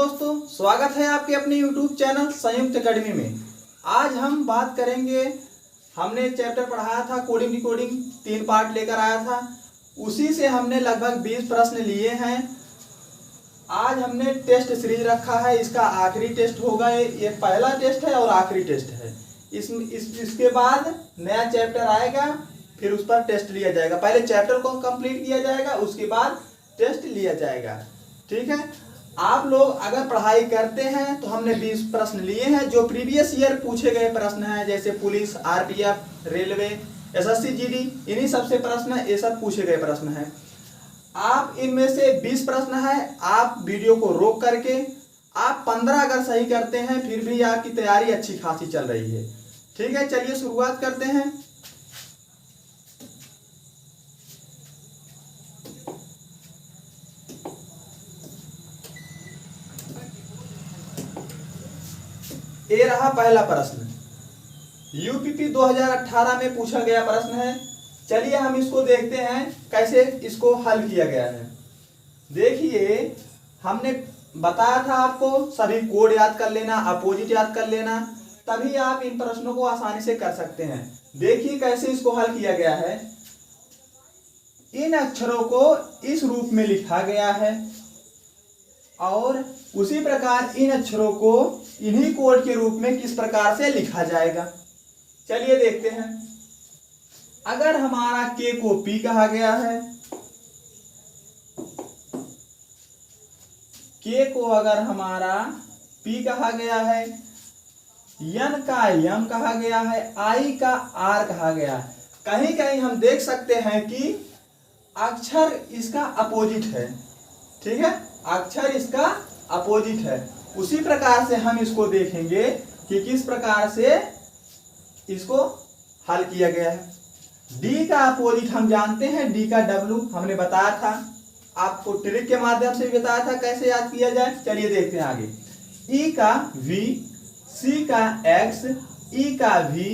दोस्तों, स्वागत है आपके अपने YouTube चैनल संयुक्त एकेडमी में। आज हम बात करेंगे, हमने चैप्टर पढ़ाया था कोडिंग डिकोडिंग, 3 पार्ट लेकर आया था। उसी से हमने लगभग 20 प्रश्न लिए हैं। आज हमने टेस्ट सीरीज रखा है, इसका आखिरी टेस्ट होगा। ये पहला टेस्ट है और आखिरी टेस्ट है। इसके बाद नया चैप्टर आएगा, फिर उस पर टेस्ट लिया जाएगा। पहले चैप्टर को कंप्लीट किया जाएगा, उसके बाद टेस्ट लिया जाएगा। ठीक है, आप लोग अगर पढ़ाई करते हैं तो हमने 20 प्रश्न लिए हैं जो प्रीवियस ईयर पूछे गए प्रश्न हैं, जैसे police, RPF, railway, SSC, GD, इन्हीं सबसे प्रश्न, ये सब पूछे गए प्रश्न हैं। आप इनमें से 20 प्रश्न है, आप वीडियो को रोक करके आप 15 अगर सही करते हैं, फिर भी आपकी तैयारी अच्छी खासी चल रही है। ठीक है, चलिए शुरुआत करते हैं। ये रहा पहला प्रश्न, यूपीपी 2018 में पूछा गया प्रश्न है। चलिए हम इसको देखते हैं कैसे इसको हल किया गया है। देखिए, हमने बताया था आपको सभी कोड याद कर लेना, अपोजिट याद कर लेना, तभी आप इन प्रश्नों को आसानी से कर सकते हैं। देखिए कैसे इसको हल किया गया है। इन अक्षरों को इस रूप में लिखा गया है और उसी प्रकार इन अक्षरों को इन्हीं कोड के रूप में किस प्रकार से लिखा जाएगा, चलिए देखते हैं। अगर हमारा के को पी कहा गया है, के को अगर हमारा पी कहा गया है, यन का यम कहा गया है, आई का आर कहा गया है, कहीं कहीं हम देख सकते हैं कि अक्षर इसका अपोजिट है। ठीक है, अक्षर इसका अपोजिट है। उसी प्रकार से हम इसको देखेंगे कि किस प्रकार से इसको हल किया गया है। डी का अपोजिट हम जानते हैं, डी का डब्लू हमने बताया था, आपको ट्रिक के माध्यम से भी बताया था कैसे याद किया जाए। चलिए देखते हैं आगे। ई का वी, सी का एक्स, ई का वी,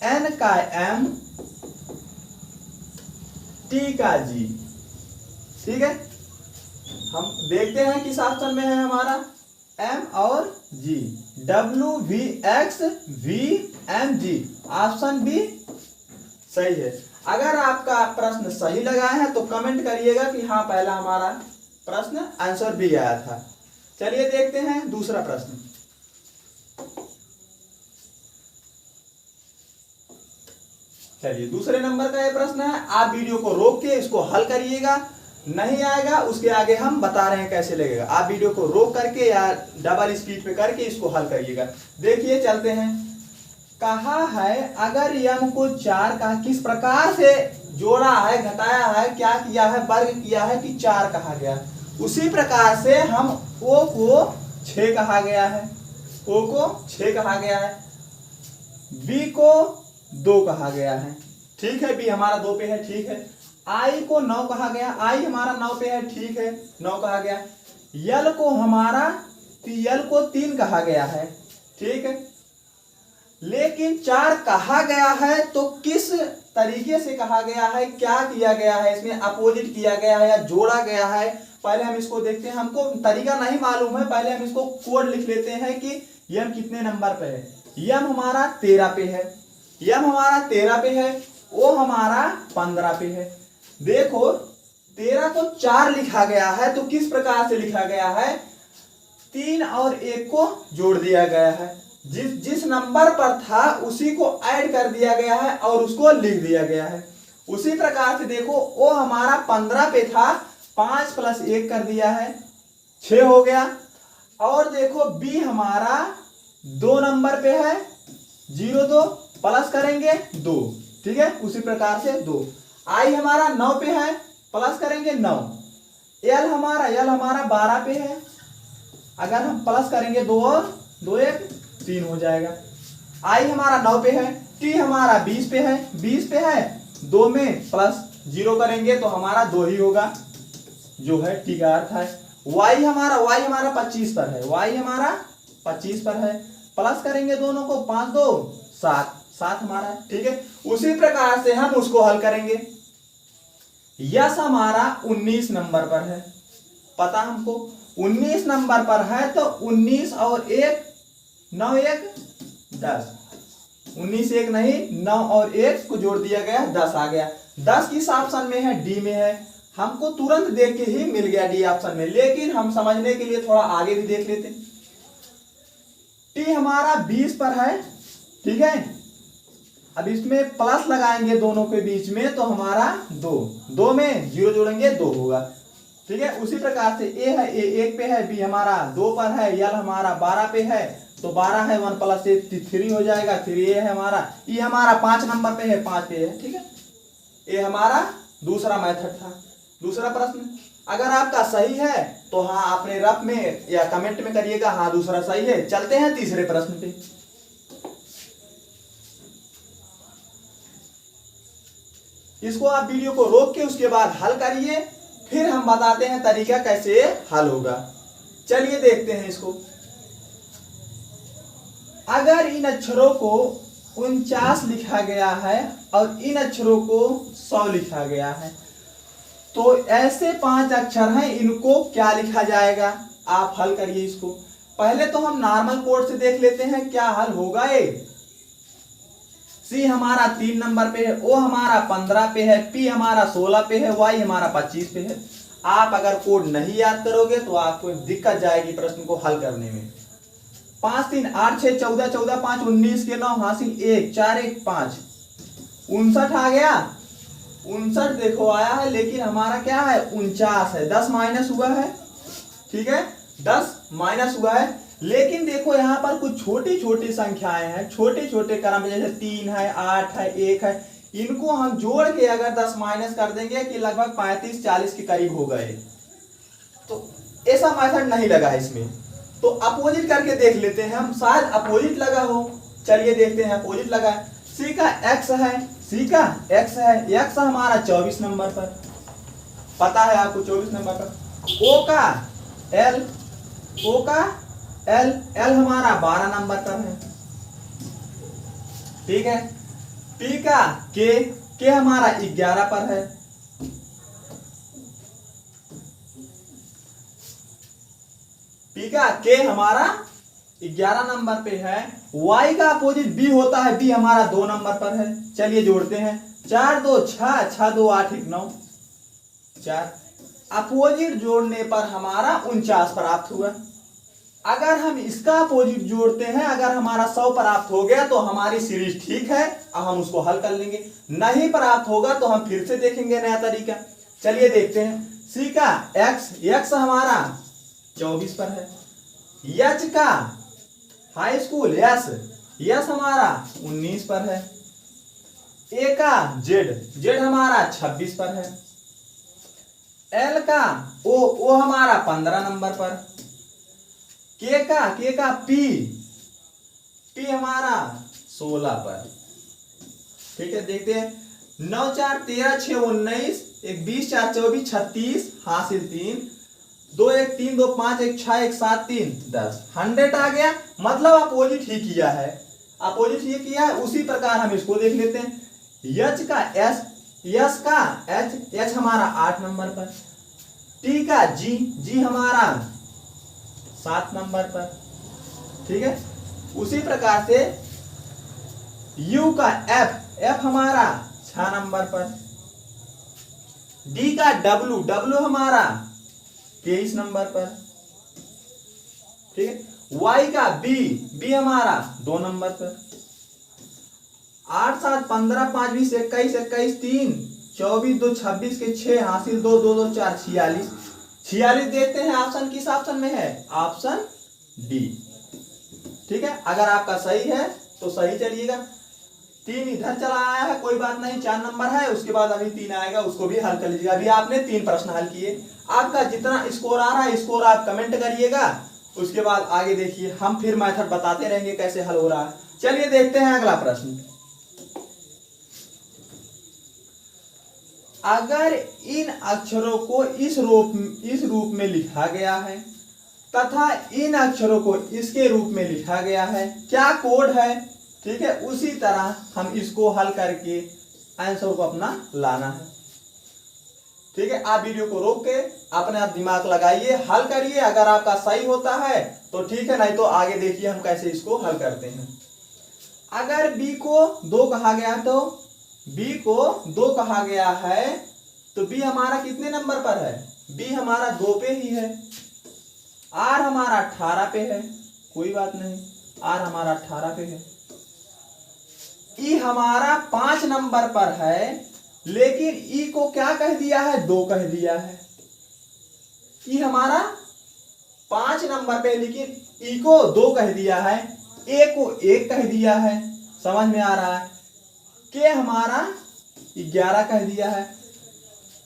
एन का एम, टी का जी। ठीक है, हम देखते हैं किस ऑप्शन में है हमारा एम और G. W V X V M G, option B सही है। अगर आपका प्रश्न सही लगा है तो कमेंट करिएगा कि हाँ, पहला हमारा प्रश्न आंसर बी आया था। चलिए देखते हैं दूसरा प्रश्न। चलिए दूसरे नंबर का ये प्रश्न है। आप वीडियो को रोक के इसको हल करिएगा, नहीं आएगा उसके आगे हम बता रहे हैं कैसे लगेगा। आप वीडियो को रोक करके या डबल स्पीड पे करके इसको हल करिएगा। देखिए चलते हैं। कहा है अगर यम को 4 का किस प्रकार से जोड़ा है, घटाया है, क्या किया है, वर्ग किया है कि 4 कहा गया। उसी प्रकार से हम ओ को 6 कहा गया है, ओ को 6 कहा गया है, बी को 2 कहा गया है। ठीक है, बी हमारा 2 पे है। ठीक है, आई को 9 कहा गया, आई हमारा 9 पे है। ठीक है, 9 कहा गया। यल को हमारा यल को 3 कहा गया है। ठीक है, लेकिन 4 कहा गया है तो किस तरीके से कहा गया है, क्या किया गया है, इसमें अपोजिट किया गया है या जोड़ा गया है, पहले हम इसको देखते हैं। हमको तरीका नहीं मालूम है, पहले हम इसको कोड लिख लेते हैं कि यम कितने नंबर पे है। यम हमारा 13 पे है, यम हमारा 13 पे है, ओ हमारा 15 पे है। देखो 13 को 4 लिखा गया है तो किस प्रकार से लिखा गया है, 3 और 1 को जोड़ दिया गया है। जिस नंबर पर था उसी को ऐड कर दिया गया है और उसको लिख दिया गया है। उसी प्रकार से देखो ओ हमारा 15 पे था, 5 + 1 कर दिया है, 6 हो गया। और देखो बी हमारा 2 नंबर पे है, 0 2 प्लस करेंगे 2। ठीक है, उसी प्रकार से 2। आई हमारा 9 पे है, प्लस करेंगे 9। यल हमारा 12 पे है, अगर हम प्लस करेंगे 2 और 2 1 3 हो जाएगा। आई हमारा 9 पे है, टी हमारा 20 पे है, 20 पे है, 2 में प्लस 0 करेंगे तो हमारा 2 ही होगा, जो है टी का अर्थ है। वाई हमारा 25 पर है, वाई हमारा 25 पर है, प्लस करेंगे दोनों को, 5 2 7 7 हमारा। ठीक है, उसी प्रकार से हम उसको हल करेंगे। यस हमारा 19 नंबर पर है, पता हमको 19 नंबर पर है तो 19 और 1 9 1 10, 19 1 नहीं 9 और 1 को जोड़ दिया गया 10 आ गया। 10 किस ऑप्शन में है? डी में है। हमको तुरंत देख के ही मिल गया डी ऑप्शन में, लेकिन हम समझने के लिए थोड़ा आगे भी देख लेते। टी हमारा 20 पर है, ठीक है। अब इसमें प्लस लगाएंगे दोनों के बीच में तो हमारा 2 में 0 जोड़ेंगे 2 होगा, ठीक है। उसी प्रकार से ए है, ए 1 पे है, बी हमारा 2 पर है, यल हमारा 12 पे है तो 12 है 1 प्लस 1 3 हो जाएगा, 3 ए है हमारा, ई हमारा 5 नंबर पे है 5 पे है, ठीक है। ये हमारा दूसरा मेथड था। दूसरा प्रश्न अगर आपका सही है तो हाँ अपने रफ में या कमेंट में करिएगा हाँ दूसरा सही है। चलते हैं तीसरे प्रश्न पे। इसको आप वीडियो को रोक के उसके बाद हल करिए, फिर हम बताते हैं तरीका कैसे हल होगा। चलिए देखते हैं इसको। अगर इन अक्षरों को 49 लिखा गया है और इन अक्षरों को 100 लिखा गया है तो ऐसे 5 अक्षर हैं, इनको क्या लिखा जाएगा? आप हल करिए इसको। पहले तो हम नॉर्मल कोड से देख लेते हैं क्या हल होगा। ये सी हमारा 3 नंबर पे है, ओ हमारा 15 पे है, पी हमारा 16 पे है, वाई हमारा 25 पे है। आप अगर कोड नहीं याद करोगे तो आपको दिक्कत जाएगी प्रश्न को हल करने में। 5 3 8 6 14 14 5 19 के 9 हासिल 1 4 1 5 59 आ गया। 59 देखो आया है, लेकिन हमारा क्या है 49 है, 10 माइनस हुआ है, ठीक है 10 माइनस हुआ है। लेकिन देखो यहाँ पर कुछ छोटी छोटी संख्याएं हैं, छोटे छोटे क्रम जैसे 3 है 8 है 1 है, इनको हम जोड़ के अगर 10 माइनस कर देंगे कि लगभग 35 40 के करीब हो गए, तो ऐसा मेथड नहीं लगा है इसमें। तो अपोजिट करके देख लेते हैं हम, शायद अपोजिट लगा हो। चलिए देखते हैं अपोजिट लगा है। सी का एक्स है, सी का एक्स है, एक्स हमारा 24 नंबर पर, पता है आपको 24 नंबर पर। ओ का एल, ओ का एल, एल हमारा 12 नंबर पर है, ठीक है। पी का के हमारा 11 पर है, पी का के हमारा 11 नंबर पे है। वाई का अपोजिट बी होता है, बी हमारा 2 नंबर पर है। चलिए जोड़ते हैं, 4 2 6 6 2 8 1 9 4। अपोजिट जोड़ने पर हमारा 49 प्राप्त हुआ। अगर हम इसका अपोजिट जोड़ते हैं, अगर हमारा 100 प्राप्त हो गया तो हमारी सीरीज ठीक है, अब हम उसको हल कर लेंगे। नहीं प्राप्त होगा तो हम फिर से देखेंगे नया तरीका। चलिए देखते हैं। सी का एक्स, एक्स हमारा 24 पर है। यच का हाई स्कूल यस, यस हमारा 19 पर है। ए का जेड, जेड हमारा 26 पर है। एल का ओ हमारा 15 नंबर पर। के का पी हमारा 16 पर, ठीक है। देखते हैं 9 4 13 6 19 1 20 4 24 36 हासिल 3 2 1 3 2 5 1 6 1 7 3 10 100 आ गया। मतलब अपोजिट ही किया है, अपोजिट ही किया है। उसी प्रकार हम इसको देख लेते हैं। यच का एस, यस का एच, एच हमारा 8 नंबर पर। टी का जी, जी हमारा 7 नंबर पर, ठीक है। उसी प्रकार से यू का एफ, एफ हमारा 6 नंबर पर। डी का डब्लू, डब्लू हमारा 23 नंबर पर, ठीक है। वाई का बी, बी हमारा 2 नंबर पर। 8 7 15 5 20 21 21 3 24 2 26 के 6 हासिल 2 2 2 4 46। 46 देखते हैं ऑप्शन किस ऑप्शन में है, ऑप्शन डी, ठीक है। अगर आपका सही है तो सही चलिएगा। 3 इधर चला आया है, कोई बात नहीं, 4 नंबर है, उसके बाद अभी 3 आएगा, उसको भी हल कर लीजिएगा। अभी आपने 3 प्रश्न हल किए। आपका जितना स्कोर आ रहा है स्कोर आप कमेंट करिएगा, उसके बाद आगे देखिए हम फिर मेथड बताते रहेंगे कैसे हल हो रहा है। चलिए देखते हैं अगला प्रश्न। अगर इन अक्षरों को इस रूप में लिखा गया है तथा इन अक्षरों को इसके रूप में लिखा गया है, क्या कोड है, ठीक है। उसी तरह हम इसको हल करके आंसर को अपना लाना है। ठीक है, आप वीडियो को रोक के अपने आप दिमाग लगाइए, हल करिए। अगर आपका सही होता है तो ठीक है, नहीं तो आगे देखिए हम कैसे इसको हल करते हैं। अगर b को 2 कहा गया तो b को 2 कहा गया है तो b हमारा कितने नंबर पर है? b हमारा 2 पे ही है। r हमारा 18 पे है, कोई बात नहीं, r हमारा 18 पे है। e हमारा 5 नंबर पर है, लेकिन e को क्या कह दिया है? 2 कह दिया है। e हमारा 5 नंबर पे, लेकिन e को 2 कह दिया है, a को 1 कह दिया है। समझ में आ रहा है? k हमारा 11 कह दिया है।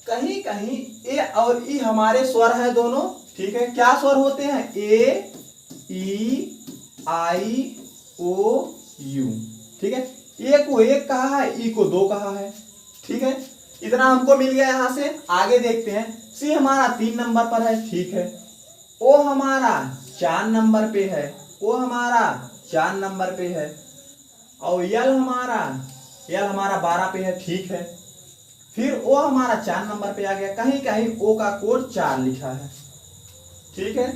कहीं कहीं a और e हमारे स्वर है दोनों, ठीक है। क्या स्वर होते हैं? a, e, i, o, u, ठीक है। a को 1 कहा है, e को 2 कहा है, ठीक है। इतना हमको मिल गया। यहां से आगे देखते हैं। c हमारा 3 नंबर पर है, ठीक है। o हमारा 4 नंबर पे है, o हमारा 4 नंबर पे है। और l हमारा 12 पे है, ठीक है। फिर o हमारा 4 नंबर पे आ गया। कहीं कहीं o का कोड 4 लिखा है, ठीक है।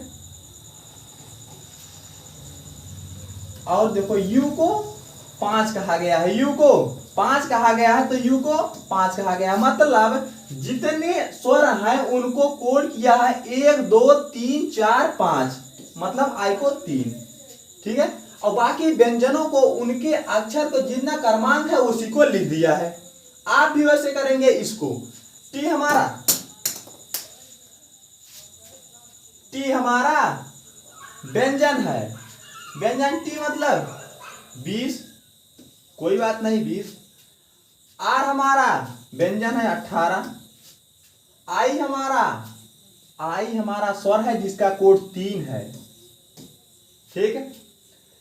और देखो u को 5 कहा गया है, u को 5 कहा गया है तो u को 5 कहा गया है। मतलब जितने स्वर हैं उनको कोड किया है 1 2 3 4 5, मतलब i को 3, ठीक है। और बाकी व्यंजनों को उनके अक्षर को जितना क्रमांक है उसी को लिख दिया है। आप भी वैसे करेंगे। इसको t हमारा व्यंजन है, व्यंजन t मतलब 20, कोई बात नहीं 20। r हमारा व्यंजन है 18। i हमारा स्वर है जिसका कोड 3 है, ठीक है।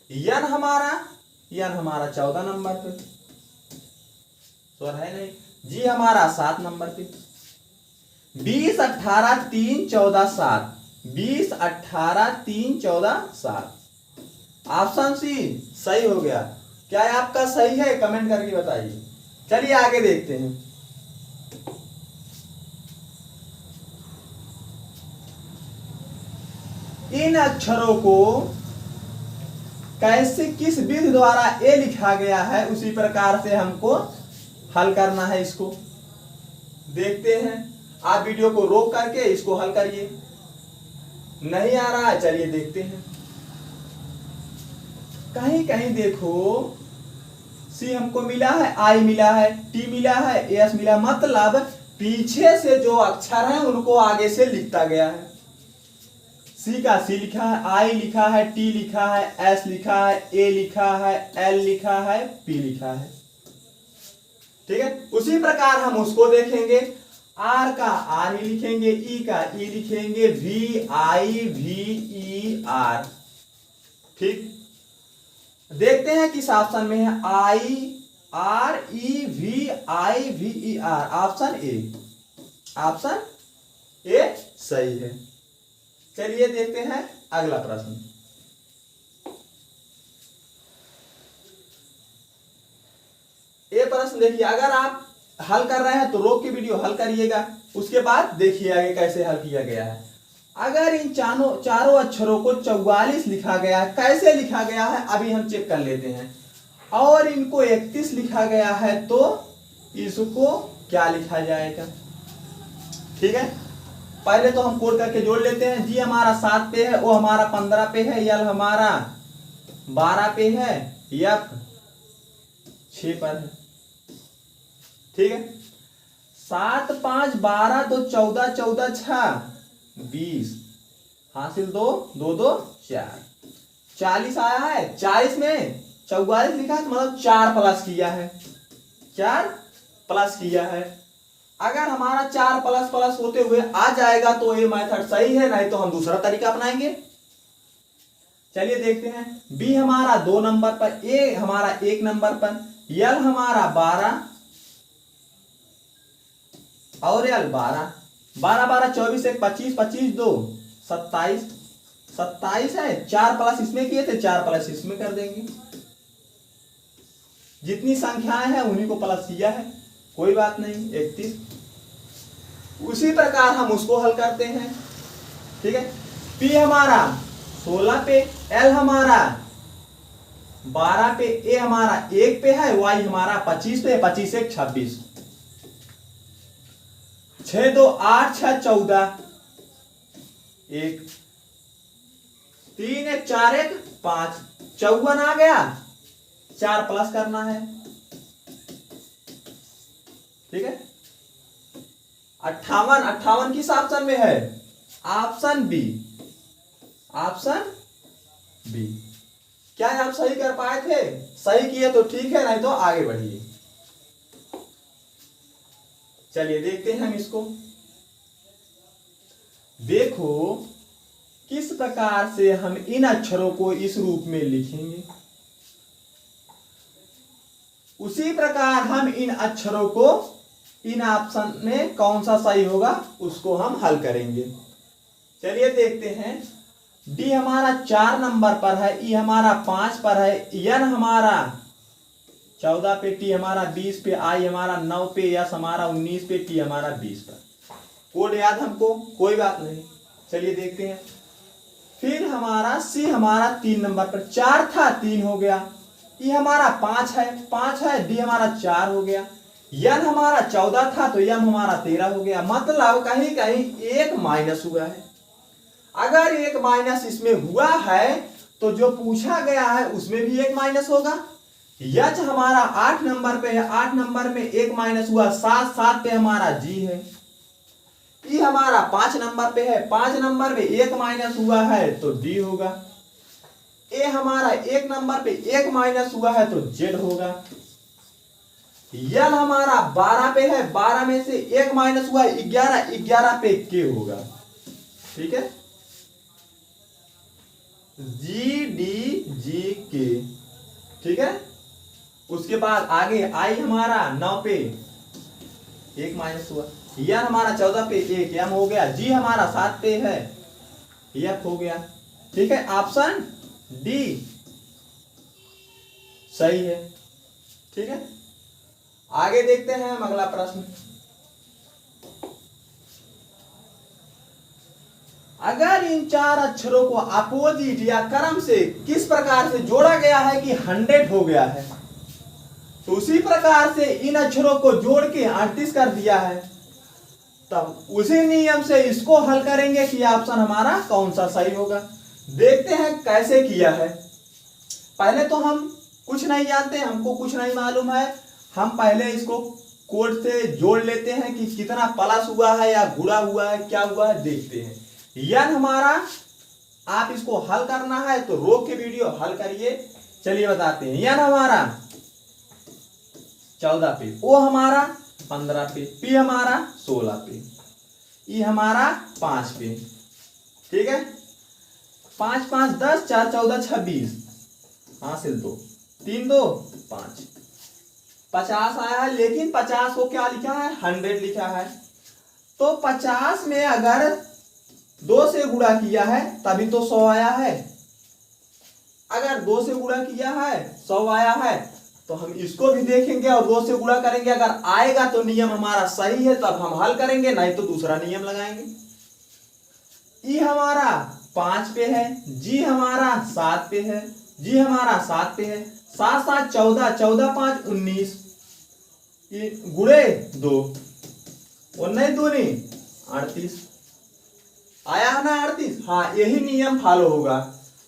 n हमारा 14 नंबर पे स्वर है नहीं। g हमारा 7 नंबर पे। 20 18 3 14 7, 20 18 3 14 7। ऑप्शन सी सही हो गया। क्या आपका सही है? कमेंट करके बताइए। चलिए आगे देखते हैं। इन अक्षरों को कैसे किस विधि द्वारा ए लिखा गया है उसी प्रकार से हमको हल करना है। इसको देखते हैं। आप वीडियो को रोक करके इसको हल करिए। नहीं आ रहा है, चलिए देखते हैं। कहीं कहीं देखो सी हमको मिला है, आई मिला है, टी मिला है, एस मिला, मतलब पीछे से जो अक्षर हैं उनको आगे से लिखता गया है। सी का सी लिखा है, आई लिखा है, टी लिखा है, एस लिखा है, ए लिखा है, एल लिखा है, पी लिखा है, ठीक है। उसी प्रकार हम उसको देखेंगे। आर का आर ही लिखेंगे, ई का ई लिखेंगे, V I V E R, ठीक। देखते हैं किस ऑप्शन में है। I R E V I V E R, option A, option A सही है। चलिए देखते हैं अगला प्रश्न। ये प्रश्न देखिए, अगर आप हल कर रहे हैं तो रोक के वीडियो हल करिएगा, उसके बाद देखिए आगे कैसे हल किया गया है। अगर इन चारों अक्षरों को 44 लिखा गया है, कैसे लिखा गया है अभी हम चेक कर लेते हैं। और इनको 31 लिखा गया है तो इसको क्या लिखा जाएगा, ठीक है। पहले तो हम कोड करके जोड़ लेते हैं। जी हमारा 7 पे है, ओ हमारा 15 पे है, यल हमारा 12 पे है, यफ 6 पर है, ठीक है। 7 5 12 तो 14 14 6 20, हासिल 2 2 2 4, 40 आया है। 40 में 44 लिखा है तो मतलब 4 प्लस किया है, 4 प्लस किया है। अगर हमारा 4 प्लस प्लस होते हुए आ जाएगा तो ये मेथड सही है, नहीं तो हम दूसरा तरीका अपनाएंगे। चलिए देखते हैं। बी हमारा 2 नंबर पर, ए हमारा 1 नंबर पर, यल हमारा 12 और यल 12 12 12 24 1 25 25 2 27 27 है। 4 प्लस इसमें किए थे, 4 प्लस इसमें कर देंगे। जितनी संख्याएं हैं उन्हीं को प्लस किया है, कोई बात नहीं। 31 उसी प्रकार हम उसको हल करते हैं। ठीक है, P हमारा 16 पे, L हमारा 12 पे, A हमारा 1 पे है, Y हमारा 25 पे, 25 1 26, 6 2 8 6 14, 1 3 1 4 1 5, 54 आ गया, 4 प्लस करना है। ठीक है, 58, 58 किस ऑप्शन में है? Option B, option B. क्या आप सही कर पाए थे? सही किए तो ठीक है, नहीं तो आगे बढ़िए। चलिए देखते हैं हम इसको। देखो किस प्रकार से हम इन अक्षरों को इस रूप में लिखेंगे, उसी प्रकार हम इन अक्षरों को इन ऑप्शन में कौन सा सही होगा उसको हम हल करेंगे। चलिए देखते हैं। डी हमारा 4 नंबर पर है, ई हमारा 5 पर है, एन हमारा 14 पे, टी हमारा 20 पे, आई हमारा 9 पे, एस हमारा 19 पे, टी हमारा 20 पर। कोड याद हमको? कोई बात नहीं, चलिए देखते हैं। फिर हमारा सी हमारा 3 नंबर पर, 4 था 3 हो गया, ई हमारा 5 है, डी हमारा 4 हो गया, एन हमारा 14 था तो एम हमारा 13 हो गया। मतलब कहीं कहीं एक माइनस हुआ है। अगर एक माइनस इसमें हुआ है तो जो पूछा गया है उसमें भी एक माइनस होगा। यच हमारा 8 नंबर पे है, 8 नंबर में एक माइनस हुआ, 7 पे हमारा जी है। ई हमारा 5 नंबर पे है, 5 नंबर में एक माइनस हुआ है तो डी होगा। ए हमारा 1 नंबर पे एक माइनस हुआ है तो जेड होगा। यल हमारा 12 पे है, 12 में से एक माइनस हुआ 11, 11 पे के होगा। ठीक है, जी डी जी के। ठीक है, उसके बाद आगे आई हमारा 9 पे एक माइनस हुआ, एन हमारा 14 पे एक, एम हो गया, जी हमारा 7 पे है, एफ हो गया। ठीक है, ऑप्शन डी सही है। ठीक है, आगे देखते हैं हम अगला प्रश्न। अगर इन 4 अक्षरों को अपोजिट या क्रम से किस प्रकार से जोड़ा गया है कि 100 हो गया है, तो उसी प्रकार से इन अक्षरों को जोड़ के 38 कर दिया है, तब उसी नियम से इसको हल करेंगे कि ऑप्शन हमारा कौन सा सही होगा। देखते हैं कैसे किया है। पहले तो हम कुछ नहीं जानते, हमको कुछ नहीं मालूम है, हम पहले इसको कोड से जोड़ लेते हैं कि कितना प्लस हुआ है या गुणा हुआ है, क्या हुआ है देखते हैं। यन हमारा आप इसको हल करना है तो रोक के वीडियो हल करिए। चलिए बताते हैं। यन हमारा 14 पे, ओ हमारा 15 पे, पी हमारा 16 पे, ई हमारा 5 पे। ठीक है, 5 5 10, 4 14 26, हासिल 2, 3 2 5, 50 आया है। लेकिन 50 को क्या लिखा है? 100 लिखा है। तो 50 में अगर 2 से गुणा किया है तभी तो 100 आया है। अगर 2 से गुणा किया है 100 आया है, तो हम इसको भी देखेंगे और 2 से गुणा करेंगे। अगर आएगा तो नियम हमारा सही है तब हम हल करेंगे, नहीं तो दूसरा नियम लगाएंगे। ई हमारा 5 पे है, जी हमारा 7 पे है, जी हमारा 7 पे है, 7 7 14, 14 5 19, गुणे 2, 19 दूनी 38 आया है ना 38। हाँ, यही नियम फॉलो होगा।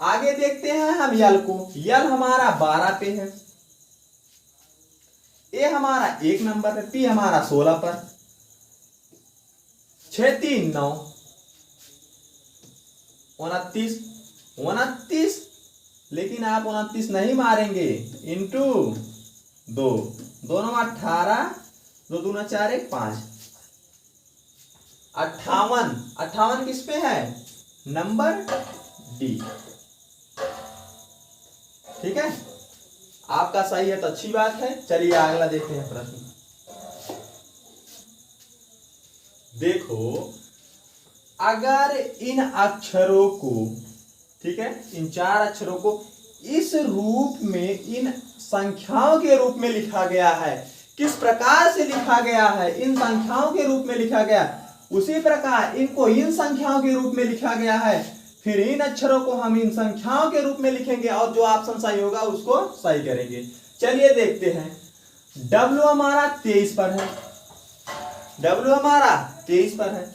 आगे देखते हैं हम यल को। यल हमारा 12 पे है, ए हमारा 1 नंबर पे, पी हमारा 16 पर, 6 3 9, 29 29। लेकिन आप 29 नहीं मारेंगे, इंटू 2, दोनों 18, 2 दूना 4 1 5, 58। 58 किस पे है? Number D. ठीक है, आपका सही है तो अच्छी बात है। चलिए अगला देखते हैं प्रश्न। देखो, अगर इन अक्षरों को, ठीक है, इन 4 अक्षरों को इस रूप में, इन संख्याओं के रूप में लिखा गया है, किस प्रकार से लिखा गया है? इन संख्याओं के रूप में लिखा गया, उसी प्रकार इनको इन संख्याओं के रूप में लिखा गया है, फिर इन अक्षरों को हम इन संख्याओं के रूप में लिखेंगे और जो ऑप्शन सही होगा उसको सही करेंगे। चलिए देखते हैं। W हमारा 23 पर है, W हमारा 23 पर है,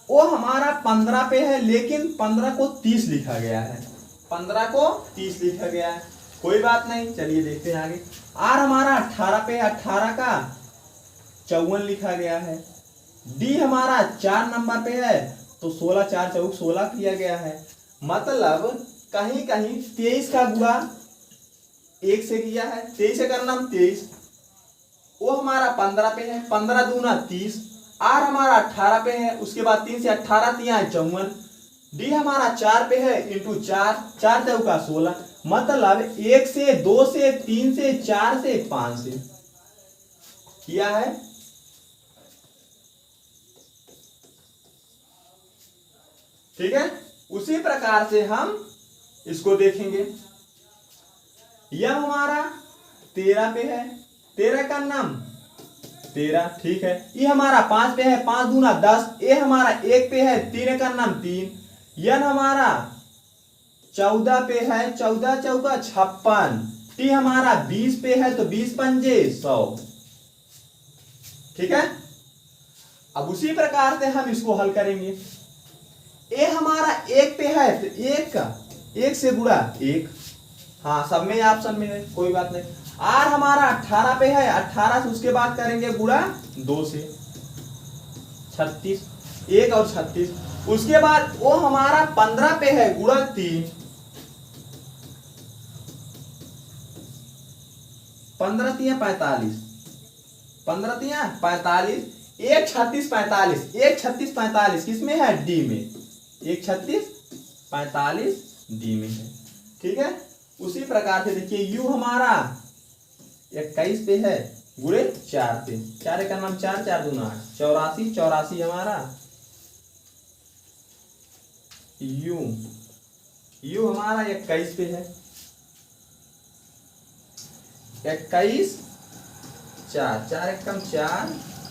O हमारा 15 पे है, लेकिन 15 को 30 लिखा गया है, 15 को 30 लिखा गया है, कोई बात नहीं। चलिए देखते हैं आगे। R हमारा 18 पे है, 18 का 54 लिखा गया है। D हमारा 4 नंबर पे है, तो 16 4 चौक 16 किया गया है। मतलब कहीं कहीं 23 का गुणा 1 से किया है, 23 से करना 23। वो हमारा 15 पे है, 15 दूना 30। R हमारा 18 पे है, उसके बाद 3 से 18 तिया 54। D हमारा 4 पे है, इंटू 4 4 चौका 16। मतलब 1 से 2 से 3 से 4 से 5 से किया है। ठीक है, उसी प्रकार से हम इसको देखेंगे। यह हमारा 13 पे है, 13 का नाम 13, ठीक है। ये हमारा 5 पे है, 5 दूना 10। ए हमारा 1 पे है, 3 का नाम 3। यन हमारा 14 पे है, 14 चौका 56। टी हमारा 20 पे है, तो 20 पंजे 100। ठीक है, अब उसी प्रकार से हम इसको हल करेंगे। ए हमारा 1 पे है, तो 1 का 1 से गुणा 1, हाँ सब में ऑप्शन में है, कोई बात नहीं। आर हमारा 18 पे है, 18 से उसके बाद करेंगे गुणा 2 से 36, 1 और 36। उसके बाद वो हमारा 15 पे है, गुणा 3, 15 तिया 45, 15 तिया 45, 1 36 45, 1 36 45 किसमें है? डी में, 1 36 45 डी में है। ठीक है, उसी प्रकार से देखिए यू हमारा 21 पे है, गुणे 4 पे, 4 का नाम 4 4 दूना 8, 84 84 हमारा यू हमारा 21 पे है, 21 4 4 एक कम 4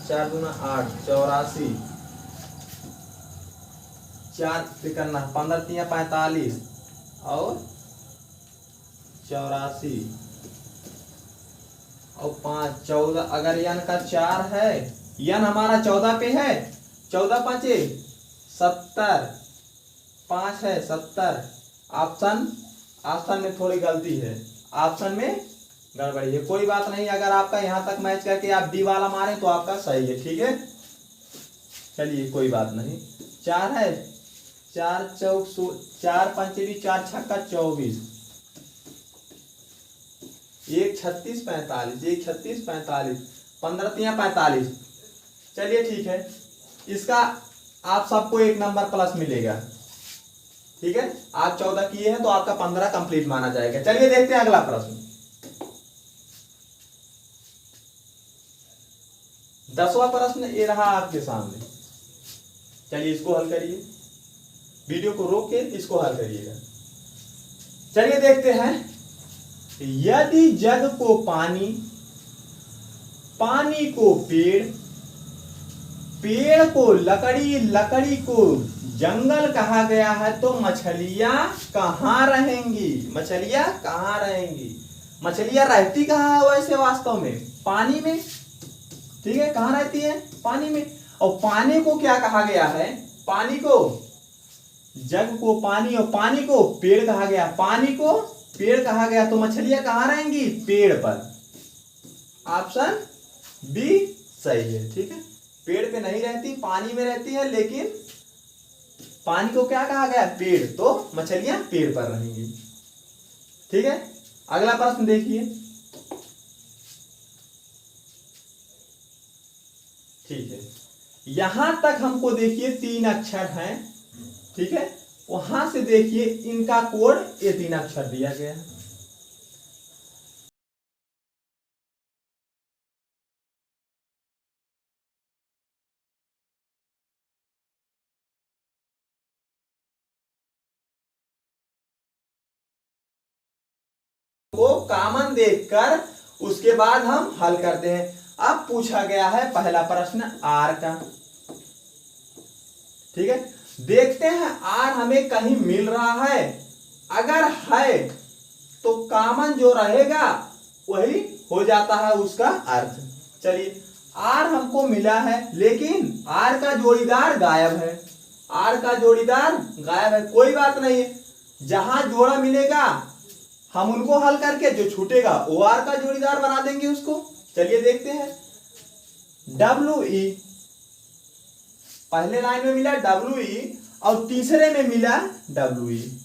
4 दूना 8, 84 4 पे करना 15 तिया 45 और 84 और 5 14। अगर यन का 4 है, यन हमारा 14 पे है, 14 5 70, 5 है 70। ऑप्शन में थोड़ी गलती है, ऑप्शन में गड़बड़ी है, कोई बात नहीं। अगर आपका यहां तक मैच करके आप डी वाला मारे तो आपका सही है। ठीक है, चलिए कोई बात नहीं। 4 है, 4 चौक 4 पंचे 4 छक्का 24, 1 36 45, 1 36 45, 15 तिया 45। चलिए ठीक है, इसका आप सबको 1 नंबर प्लस मिलेगा। ठीक है, आप 14 किए हैं तो आपका 15 कंप्लीट माना जाएगा। चलिए देखते हैं अगला प्रश्न। 10वां प्रश्न ये रहा आपके सामने। चलिए इसको हल करिए, वीडियो को रोक के इसको हल करिएगा। चलिए देखते हैं। यदि जग को पानी, पानी को पेड़, पेड़ को लकड़ी, लकड़ी को जंगल कहा गया है, तो मछलियां कहाँ रहेंगी? मछलियां कहाँ रहेंगी? मछलियां रहती कहाँ है वैसे वास्तव में? पानी में। ठीक है, कहाँ रहती है? पानी में। और पानी को क्या कहा गया है? पानी को, जग को पानी और पानी को पेड़ कहा गया, पानी को पेड़ कहा गया, तो मछलियां कहाँ रहेंगी? पेड़ पर। ऑप्शन बी सही है। ठीक है, पेड़ पे नहीं रहती, पानी में रहती है, लेकिन पानी को क्या कहा गया? पेड़, तो मछलियां पेड़ पर रहेंगी। ठीक है, अगला प्रश्न देखिए। ठीक है, यहां तक हमको देखिए 3 अक्षर हैं। ठीक है, वहां से देखिए इनका कोड ये 3 अक्षर दिया गया है। को कॉमन देखकर उसके बाद हम हल करते हैं। अब पूछा गया है पहला प्रश्न आर का। ठीक है, देखते हैं आर हमें कहीं मिल रहा है, अगर है तो कॉमन जो रहेगा वही हो जाता है उसका अर्थ। चलिए आर हमको मिला है लेकिन आर का जोड़ीदार गायब है, आर का जोड़ीदार गायब है, कोई बात नहीं है, जहां जोड़ा मिलेगा हम उनको हल करके जो छूटेगा वो आर का जोड़ीदार बना देंगे उसको। चलिए देखते हैं, डब्ल्यू ई पहले लाइन में मिला डब्ल्यू ई और तीसरे में मिला डब्ल्यू ई।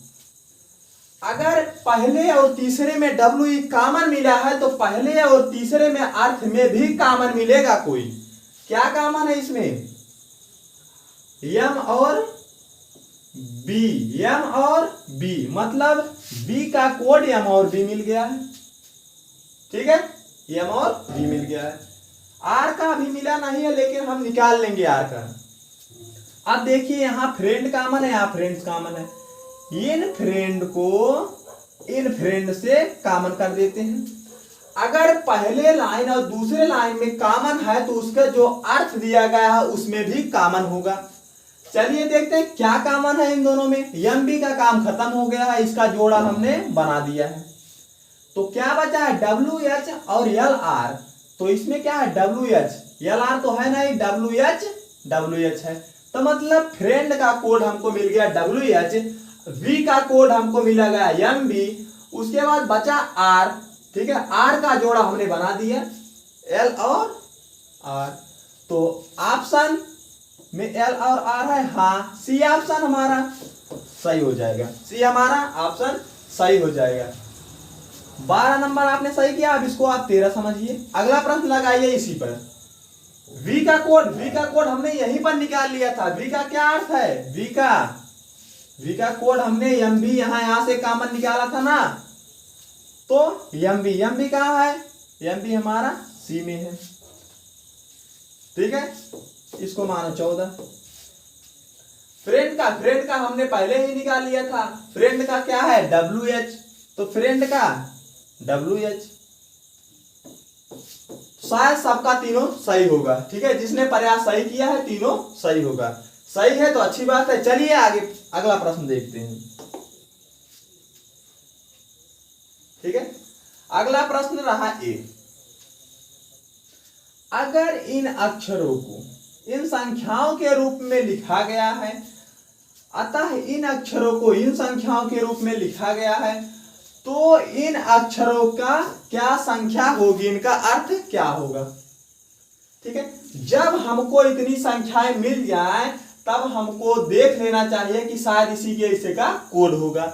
अगर पहले और तीसरे में डब्ल्यू ई कॉमन मिला है तो पहले और तीसरे में अर्थ में भी कॉमन मिलेगा कोई। क्या कॉमन है इसमें? यम और बी, यम और बी, मतलब बी का कोड यम और बी मिल गया है। ठीक है, यम और बी मिल गया है। आर का भी मिला नहीं है लेकिन हम निकाल लेंगे आर का। अब देखिए यहां फ्रेंड कॉमन है, यहां फ्रेंड्स कॉमन है, इन फ्रेंड को इन फ्रेंड से कॉमन कर देते हैं। अगर पहले लाइन और दूसरे लाइन में कॉमन है तो उसका जो अर्थ दिया गया है उसमें भी कॉमन होगा। चलिए देखते हैं क्या कॉमन है इन दोनों में। एम बी का काम खत्म हो गया है, इसका जोड़ा हमने बना दिया है, तो क्या बचा है डब्ल्यू एच और एल आर। तो इसमें क्या है डब्ल्यू एच, एल आर तो है नहीं, डब्ल्यू एच है, तो मतलब फ्रेंड का कोड हमको मिल गया डब्ल्यू एच, वी का कोड हमको मिला गया एम बी, उसके बाद बचा आर। ठीक है, आर का जोड़ा हमने बना दिया एल और आर, तो ऑप्शन में एल और आर है, हाँ सी ऑप्शन हमारा सही हो जाएगा, सी हमारा ऑप्शन सही हो जाएगा। 12 नंबर आपने सही किया, अब इसको आप 13 समझिए। अगला प्रश्न लगाइए इसी पर। वी का कोड हमने यहीं पर निकाल लिया था। वी का क्या अर्थ है? वी का कोड हमने एम बी यहां से कॉमन निकाला था ना, तो एम बी कहां है? एम बी हमारा सी में है। ठीक है, इसको मानो 14। फ्रेंड का हमने पहले ही निकाल लिया था, फ्रेंड का क्या है डब्ल्यू एच, तो फ्रेंड का डब्ल्यू एच, शायद सबका तीनों सही होगा। ठीक है, जिसने प्रयास सही किया है तीनों सही होगा, सही है तो अच्छी बात है। चलिए आगे अगला प्रश्न देखते हैं। ठीक है, अगला प्रश्न रहा ए, अगर इन अक्षरों को इन संख्याओं के रूप में लिखा गया है, अतः इन अक्षरों को इन संख्याओं के रूप में लिखा गया है, तो इन अक्षरों का क्या संख्या होगी, इनका अर्थ क्या होगा। ठीक है, जब हमको इतनी संख्याएं मिल जाए तब हमको देख लेना चाहिए कि शायद इसी के इसी का कोड होगा,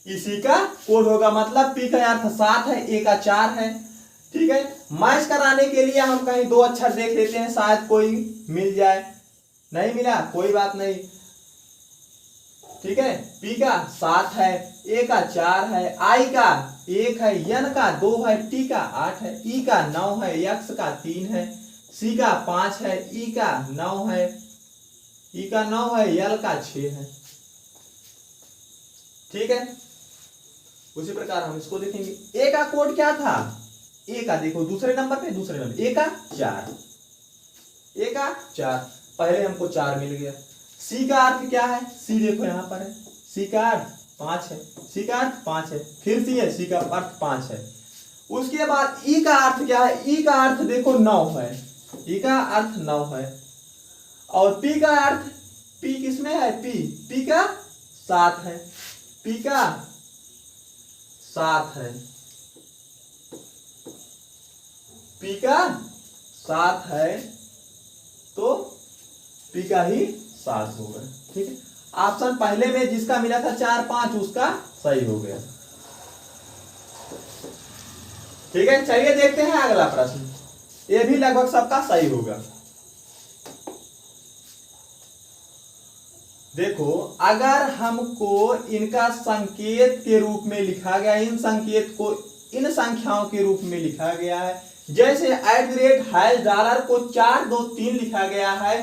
इसी का कोड होगा, मतलब पी का अर्थ 7 है, ए का 4 है। ठीक है, मैच कराने के लिए हम कहीं 2 अक्षर देख लेते हैं, शायद कोई मिल जाए, नहीं मिला कोई बात नहीं। ठीक है, पी का 7 है, ए का 4 है, आई का 1 है, एन का 2 है, टी का 8 है, ई का 9 है, एक्स का 3 है, सी का 5 है, ई का 9 है, एल का 6 है। ठीक है, उसी प्रकार हम इसको देखेंगे। ए का कोड क्या था? ए का देखो दूसरे नंबर पे, ए का 4, पहले हमको 4 मिल गया। सी का अर्थ क्या है? सी देखो यहां पर है, सी का अर्थ 5 है, सी का अर्थ 5 है, फिर सी है, सी का अर्थ 5 है। उसके बाद ई का अर्थ क्या है? ई का अर्थ देखो 9 है, ई का अर्थ 9 है, और पी का अर्थ, पी किसमें है? पी का 7 है, पी का 7 है, पी का 7 है, तो पी का ही 7 होगा। ठीक है, ऑप्शन पहले में जिसका मिला था 4, 5 उसका सही हो गया। ठीक है, चलिए देखते हैं अगला प्रश्न, ये भी लगभग सबका सही होगा। देखो, अगर हमको इनका संकेत के रूप में लिखा गया, इन संकेत को इन संख्याओं के रूप में लिखा गया है, जैसे @ डॉलर को 4 2 3 लिखा गया है,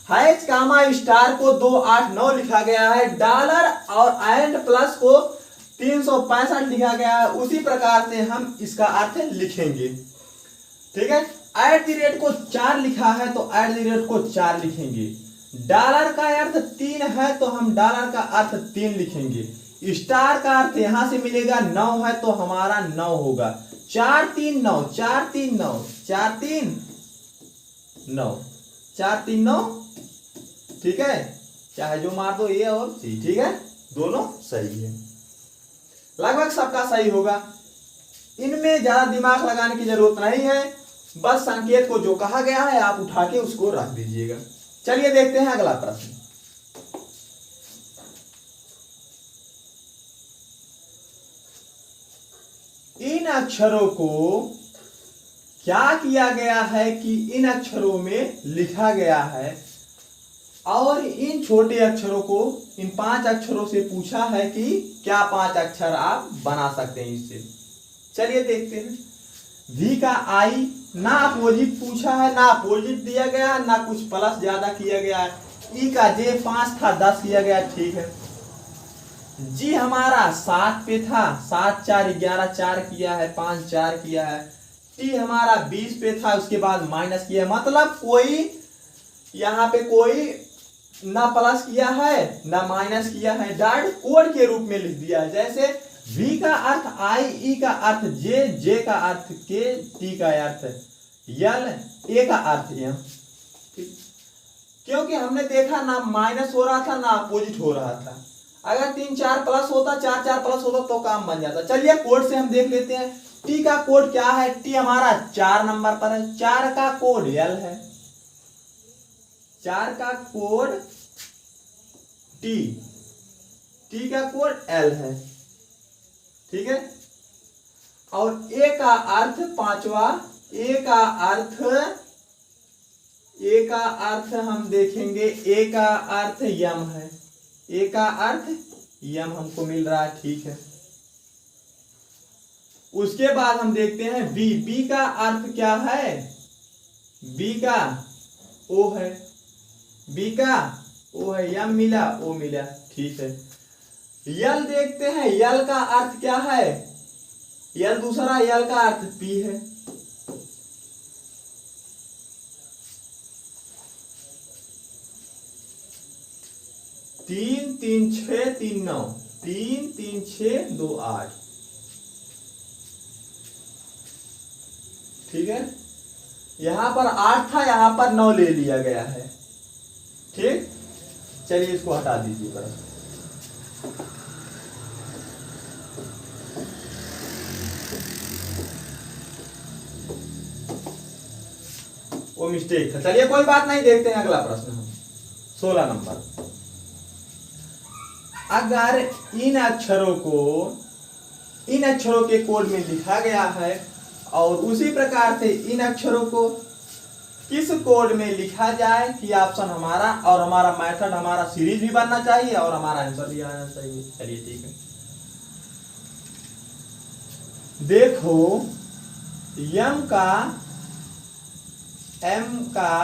हैश कामा स्टार को 2 8 9 लिखा गया है, डॉलर और एंड प्लस को 365 लिखा गया है, उसी प्रकार से हम इसका अर्थ लिखेंगे। ठीक है, @ को 4 लिखा है तो @ को 4 लिखेंगे, डॉलर का अर्थ 3 है तो हम डॉलर का अर्थ 3 लिखेंगे। स्टार का अर्थ यहां से मिलेगा 9 है तो हमारा 9 होगा। 4 3 9, 4 3 9, 4 3 9, 4 3 9, ठीक है। चाहे जो मार दो, ए और सी, ठीक है, दोनों सही है, लगभग सबका सही होगा। इनमें ज्यादा दिमाग लगाने की जरूरत नहीं है, बस संकेत को जो कहा गया है आप उठा के उसको रख दीजिएगा। चलिए देखते हैं अगला प्रश्न। इन अक्षरों को क्या किया गया है कि इन अक्षरों में लिखा गया है, और इन छोटे अक्षरों को, इन 5 अक्षरों से पूछा है कि क्या 5 अक्षर आप बना सकते हैं इससे। चलिए देखते हैं। V का I ना अपोजिट पूछा है, ना अपोजिट दिया गया, ना कुछ प्लस ज्यादा किया गया है। E का J 5 था, 10 किया गया, ठीक है। G हमारा 7 पे था, 7 4 11, 4 किया है, 5 4 किया है। T हमारा 20 पे था, उसके बाद माइनस किया है। मतलब कोई यहाँ पे कोई ना प्लस किया है ना माइनस किया है, डायरेक्ट कोड के रूप में लिख दिया है। जैसे V का अर्थ I, E का अर्थ J, J का अर्थ K, T का अर्थ L, A का अर्थ M। क्योंकि हमने देखा ना माइनस हो रहा था ना अपोजिट हो रहा था। अगर 3 4 प्लस होता, 4 4 प्लस होता तो काम बन जाता। चलिए कोड से हम देख लेते हैं। T का कोड क्या है? T हमारा 4 नंबर पर है, 4 का कोड L है, 4 का कोड T का कोड L है, ठीक है। और A का अर्थ 5वां, A का अर्थ हम देखेंगे, A का अर्थ यम है, A का अर्थ यम हमको मिल रहा है, ठीक है। उसके बाद हम देखते हैं B का अर्थ क्या है? B का O है, B का O है, यम मिला, O मिला, ठीक है। यल देखते हैं, यल का अर्थ क्या है? यल दूसरा, यल का अर्थ P है। तीन 3 6 3 9, 3 3 6 2 8, ठीक है। यहां पर 8 था, यहां पर 9 ले लिया गया है, ठीक। चलिए इसको हटा दीजिए बस। वो मिस्टेक था, चलिए कोई बात नहीं, देखते हैं अगला प्रश्न हम। 16 नंबर। अगर इन अक्षरों के कोड में लिखा गया है और उसी प्रकार से इन अक्षरों को किस कोड में लिखा जाए कि ऑप्शन हमारा और हमारा मेथड, हमारा सीरीज भी बनना चाहिए और हमारा आंसर भी आना चाहिए। चलिए ठीक है, देखो यम का M का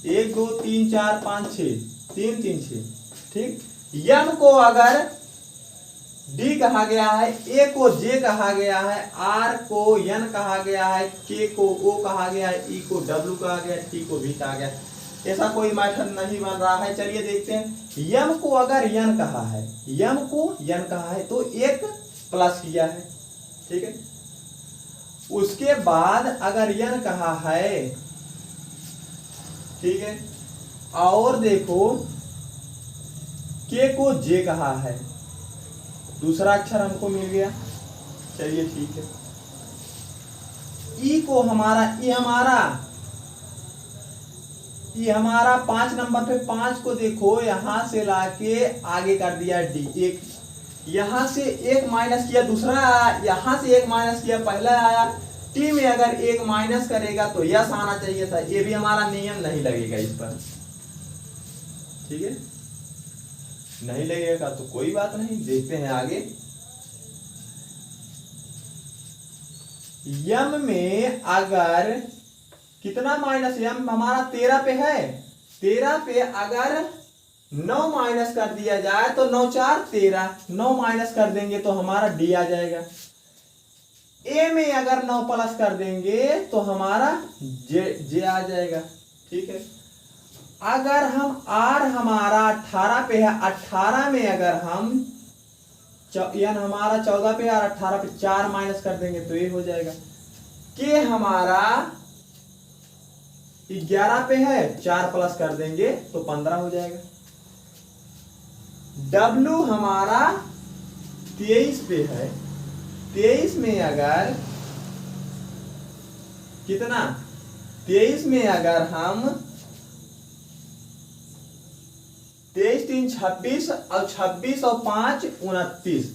1 2 3 4 5 6, 3 3 6, ठीक। यम को अगर D कहा गया है, A को J कहा गया है, R को N कहा गया है, K को O कहा गया है, E को W कहा गया है, T को V कहा गया है। ऐसा कोई मेथड नहीं बन रहा है। चलिए देखते हैं। यम को अगर N कहा है, यम को N कहा है तो एक प्लस किया है, ठीक है। उसके बाद अगर N कहा है, ठीक है, और देखो K को J कहा है, दूसरा अक्षर हमको मिल गया। चलिए ठीक है। ई को हमारा, ई हमारा 5 नंबर पे 5 को देखो यहां से लाके आगे कर दिया D, एक यहां से एक माइनस किया, दूसरा यहां से एक माइनस किया, पहला आया। टी में अगर एक माइनस करेगा तो यस आना चाहिए था, ये भी हमारा नियम नहीं लगेगा इस पर, ठीक है। नहीं लगेगा तो कोई बात नहीं, देखते हैं आगे। यम में अगर कितना माइनस, यम हमारा 13 पे है, 13 पे अगर 9 माइनस कर दिया जाए तो 9 4 13, 9 माइनस कर देंगे तो हमारा डी आ जाएगा। ए में अगर 9 प्लस कर देंगे तो हमारा जे आ जाएगा, ठीक है। अगर हम r हमारा 18 पे है, 18 में अगर हम n हमारा 14 पे और 18 पे 4 माइनस कर देंगे तो ये हो जाएगा। k हमारा 11 पे है, 4 प्लस कर देंगे तो 15 हो जाएगा। w हमारा 23 पे है, 23 में अगर कितना, 23 में अगर हम 23 3 26 और 26 और 5 29,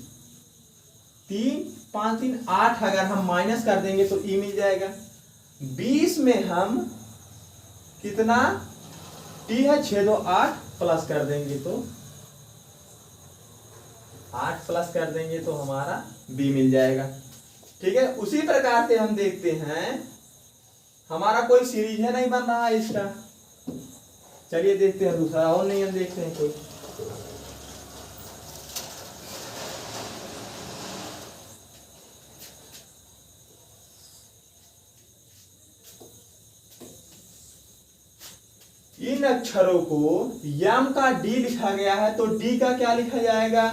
3 5 3 8 अगर हम माइनस कर देंगे तो ई मिल जाएगा। 20 में हम कितना, टी है 6 2 8 प्लस कर देंगे तो 8 प्लस कर देंगे तो हमारा बी मिल जाएगा। ठीक है। उसी प्रकार से हम देखते हैं, हमारा कोई सीरीज है नहीं बन रहा है इसका। चलिए देखते हैं दूसरा और नियम देखते हैं कोई। इन अक्षरों को यम का डी लिखा गया है तो डी का क्या लिखा जाएगा।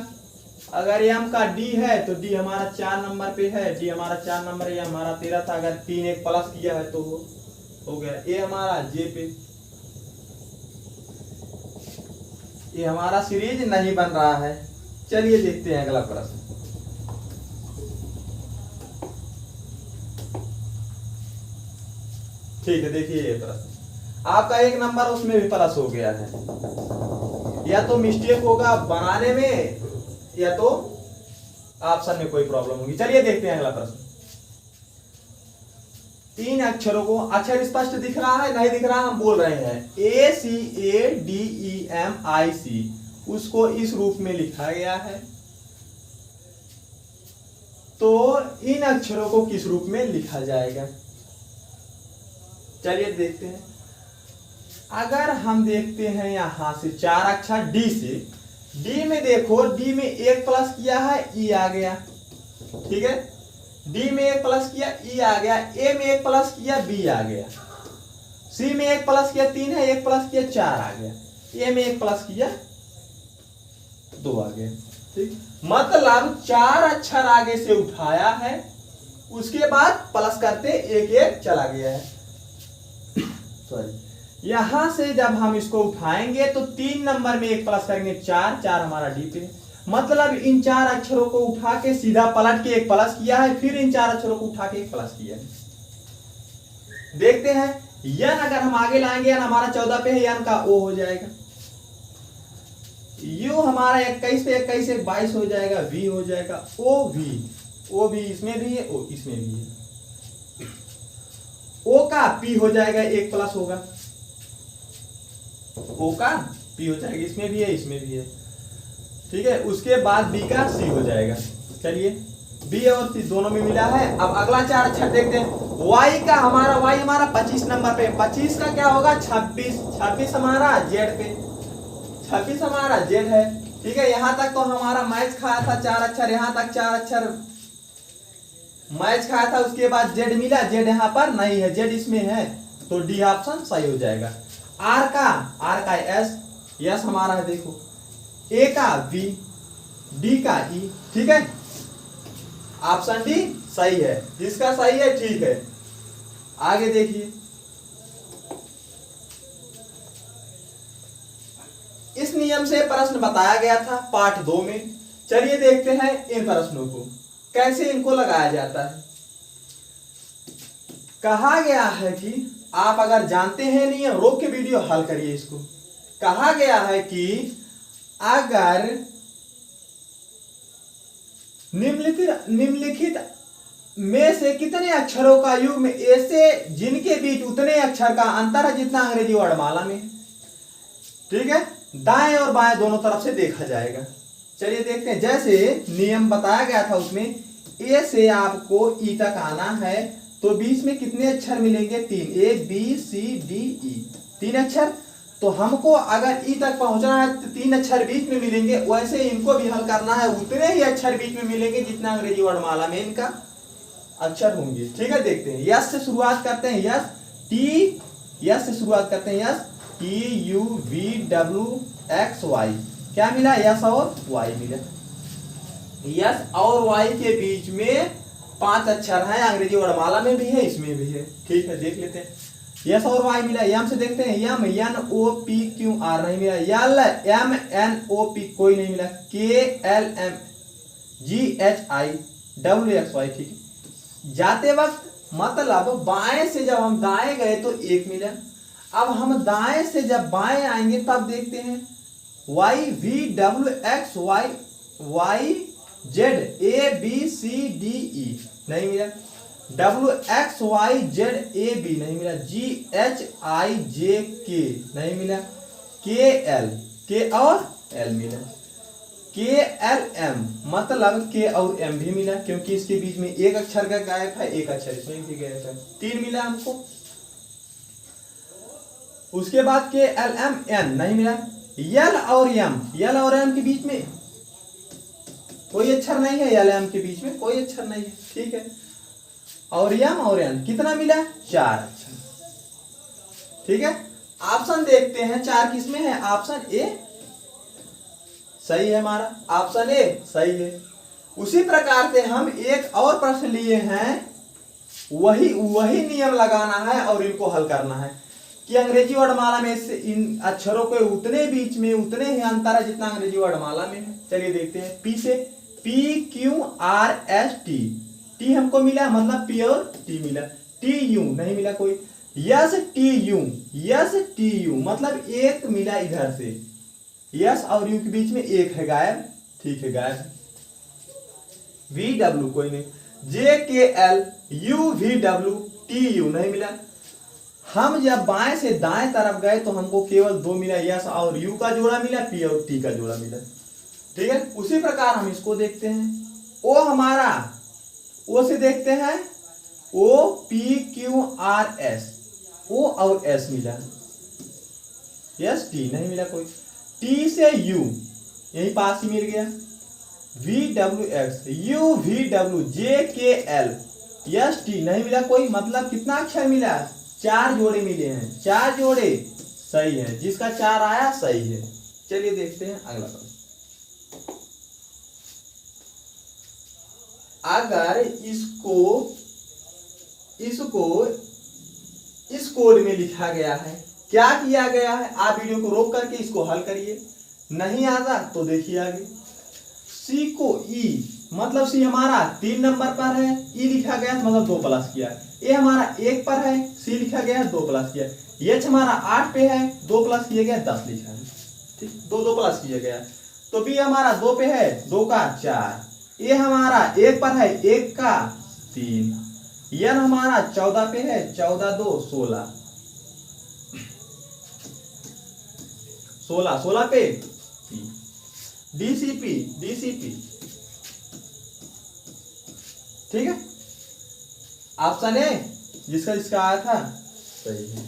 अगर यम का डी है तो डी हमारा 4 नंबर पे है, डी हमारा 4 नंबर है, हमारा 13 था, अगर 3 एक प्लस किया है तो हो गया। ए हमारा जे पे, ये हमारा सीरीज नहीं बन रहा है। चलिए देखते हैं अगला प्रश्न। ठीक है, देखिए ये प्रश्न आपका 1 नंबर उसमें भी प्लस हो गया है, या तो मिस्टेक होगा बनाने में या तो ऑप्शन में कोई प्रॉब्लम होगी। चलिए देखते हैं अगला प्रश्न। 3 अक्षरों को, अक्षर स्पष्ट दिख रहा है नहीं दिख रहा, हम बोल रहे हैं ACADEMIC, उसको इस रूप में लिखा गया है, तो इन अक्षरों को किस रूप में लिखा जाएगा। चलिए देखते हैं। अगर हम देखते हैं यहां से 4 अक्षर डी से, डी में देखो, डी में 1 प्लस किया है, ई आ गया। ठीक है, डी में 1 प्लस किया, ई आ गया। ए में 1 प्लस किया, बी आ गया। सी में 1 प्लस किया, 3 है, 1 प्लस किया 4 आ गया। ए में 1 प्लस किया 2 आ गया। ठीक, मतलब 4 अक्षर आगे से उठाया है, उसके बाद प्लस करते 1 1 चला गया है। सॉरी, यहां से जब हम इसको उठाएंगे तो 3 नंबर में 1 प्लस करेंगे 4, 4 हमारा डी पे, मतलब इन 4 अक्षरों को उठा के सीधा पलट के 1 प्लस किया है, फिर इन 4 अक्षरों को उठा के 1 प्लस किया है। देखते हैं यन अगर हम आगे लाएंगे, यन हमारा 14 पे है, यन का ओ हो जाएगा। यू हमारा 21 पे 21 से 22 हो जाएगा, वी हो जाएगा। ओ भी इसमें भी है, ओ इसमें भी है। ओ का पी हो जाएगा, 1 प्लस होगा, ओ का पी हो जाएगा, इसमें भी है इसमें भी है। ठीक है, उसके बाद बी का सी हो जाएगा। चलिए बी और सी दोनों में मिला है। अब अगला 4 अक्षर देखते हैं। वाई का हमारा, वाई हमारा 25 नंबर पे, 25 का क्या होगा 26, 26 हमारा जेड पे, 26 हमारा जेड है। ठीक है, यहां तक तो हमारा मैच खाया था 4 अक्षर, यहां तक 4 अक्षर मैच खाया था, उसके बाद जेड मिला, जेड यहां पर नहीं है, जेड इसमें है, तो डी ऑप्शन सही हो जाएगा। आर का एस, यस हमारा है, देखो ए का वी, डी का ई। ठीक है, ऑप्शन डी सही है, जिसका सही है ठीक है। आगे देखिए, इस नियम से प्रश्न बताया गया था पार्ट 2 में। चलिए देखते हैं इन प्रश्नों को कैसे इनको लगाया जाता है। कहा गया है कि आप अगर जानते हैं नियम, रोक के वीडियो हल करिए इसको। कहा गया है कि अगर निम्नलिखित में से कितने अक्षरों का युग्म ऐसे जिनके बीच उतने अक्षर का अंतर है जितना अंग्रेजी वर्णमाला में। ठीक है, दाएं और बाएं दोनों तरफ से देखा जाएगा। चलिए देखते हैं, जैसे नियम बताया गया था उसमें ए से आपको ई तक आना है, तो बीच में कितने अक्षर मिलेंगे 3, A B C D E, 3 अक्षर। तो हमको अगर ई तक पहुंचना है तो 3 अक्षर बीच में मिलेंगे, वैसे इनको भी हल करना है, उतने ही अक्षर बीच में मिलेंगे जितना अंग्रेजी वर्णमाला में इनका अक्षर होंगे। ठीक है, देखते हैं। यस से शुरुआत करते हैं, यस टी यस से शुरुआत करते हैं, यस TUVWXY, क्या मिला, यस और वाई मिला। यस और वाई के बीच में 5 अक्षर हैं, अंग्रेजी वर्णमाला में भी है, इसमें भी है। ठीक है, देख लेते हैं। यस और वाई मिला। यम से देखते हैं, यम NOPQR नहीं मिला, यल MNOP कोई नहीं मिला, KLMGHIWXY, ठीक है। जाते वक्त मतलब बाएं से जब हम दाएं गए तो 1 मिला, अब हम दाएं से जब बाएं आएंगे तब देखते हैं YVWXYZ नहीं मिला, WXYZAB नहीं मिला, GHIJK नहीं मिला, K और L मिला, KLM मतलब K और M भी मिला, क्योंकि इसके बीच में एक अक्षर का गायब है, एक अक्षर इसमें भी गायब है, 3 मिला हमको। उसके बाद KLMN नहीं मिला, L और M के बीच में कोई अक्षर नहीं है, L M के बीच में कोई अक्षर नहीं है, ठीक है। और M और N कितना मिला, 4 अक्षर, ठीक है। ऑप्शन देखते हैं 4 किसमें है, ऑप्शन ए सही है हमारा, ऑप्शन ए सही है। उसी प्रकार से हम एक और प्रश्न लिए हैं, वही नियम लगाना है और इनको हल करना है कि अंग्रेजी वर्णमाला में से इन अक्षरों के उतने बीच में उतने ही अंतर है जितना अंग्रेजी वर्णमाला में है। चलिए देखते हैं। पी से PQRST, टी हमको मिला मतलब P और T मिला, TU नहीं मिला कोई, यस TU मतलब 1 मिला इधर से, यस और यू के बीच में 1 है गायब, ठीक है गायब। VW कोई नहीं, JKL UVWTU नहीं मिला। हम जब बाएं से दाएं तरफ गए तो हमको केवल 2 मिला, यस और यू का जोड़ा मिला, P और T का जोड़ा मिला, ठीक है। उसी प्रकार हम इसको देखते हैं, ओ से देखते हैं, OPQRS, O और S मिला, यस T नहीं मिला कोई, T से U यही पास ही मिल गया, VWX UVW JKL yes T नहीं मिला कोई, मतलब कितना अक्षर मिला, 4 जोड़े मिले हैं, 4 जोड़े सही है, जिसका 4 आया सही है। चलिए देखते हैं अगला प्रश्न। अगर इसको इस कोड में लिखा गया है, क्या किया गया है, आप वीडियो को रोक करके इसको हल करिए, नहीं आता तो देखिए आगे। सी को ई मतलब सी हमारा 3 नंबर पर है, ई लिखा गया मतलब 2 प्लस किया, ए हमारा 1 पर है, सी लिखा गया 2 प्लस किया, एच हमारा 8 पे है, 2 प्लस किया गया 10 लिखा है, ठीक, 2 प्लस किया गया। तो बी हमारा 2 पे है, 2 का 4, ए हमारा 1 पर है, 1 का 3, एन हमारा 14 पे है, 14 2 16, 16 पे DCP ठीक है। ऑप्शन ए जिसका आया था सही है।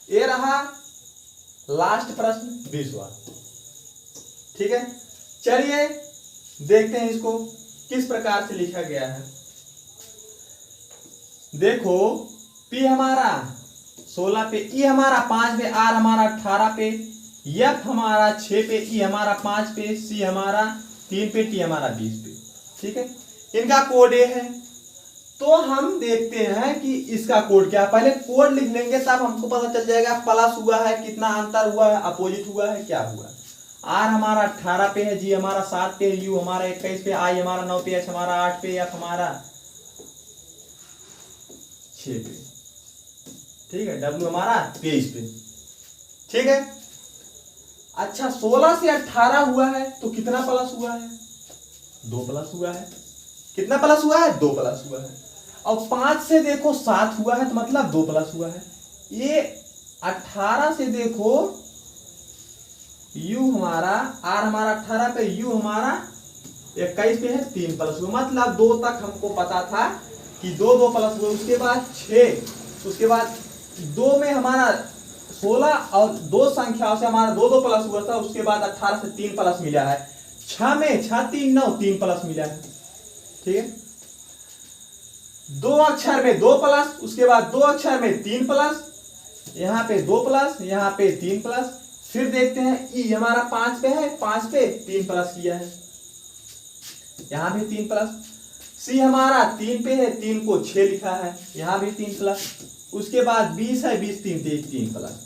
ये रहा लास्ट प्रश्न 20वां, ठीक है। चलिए देखते हैं इसको किस प्रकार से लिखा गया है। देखो P हमारा 16 पे, E हमारा 5 पे, R हमारा 18 पे, F हमारा 6 पे, E हमारा 5 पे, C हमारा 3 पे, T हमारा 20 पे, ठीक है। इनका कोड ये है, तो हम देखते हैं कि इसका कोड क्या है। पहले कोड लिख लेंगे तब हमको पता चल जाएगा प्लस हुआ है, कितना अंतर हुआ है, अपोजिट हुआ है, क्या हुआ। R हमारा 18 पे है, G हमारा 7 पे, U हमारा 21 पे, I हमारा 9 पे, H हमारा 8 पे, F हमारा 6 पे, ठीक है, W हमारा 23 पे, ठीक है। अच्छा 16 से 18 हुआ है तो कितना प्लस हुआ है, 2 प्लस हुआ है, कितना प्लस हुआ है, 2 प्लस हुआ है। और 5 से देखो 7 हुआ है तो मतलब 2 प्लस हुआ है। ये 18 से देखो U हमारा, R हमारा 18 पे, U हमारा 21 पे है, 3 प्लस हुआ, मतलब 2 तक हमको पता था कि 2 प्लस हुआ। उसके बाद 6, उसके बाद 2 में हमारा 16 और 2 संख्याओं से हमारा 2 प्लस हुआ था। उसके बाद 18 से 3 प्लस मिला है, 6 में 6 3 9, 3 प्लस मिला है। ठीक है, 2 अक्षर में 2 प्लस, उसके बाद 2 अक्षर में 3 प्लस, यहाँ पे 2 प्लस, यहाँ पे 3 प्लस। फिर देखते हैं ई हमारा 5 पे है, 5 पे 3 प्लस किया है, यहाँ भी 3 प्लस। सी हमारा 3 पे है, 3 को 6 लिखा है, यहाँ भी 3 प्लस। उसके बाद 20 है, 20 3 प्लस।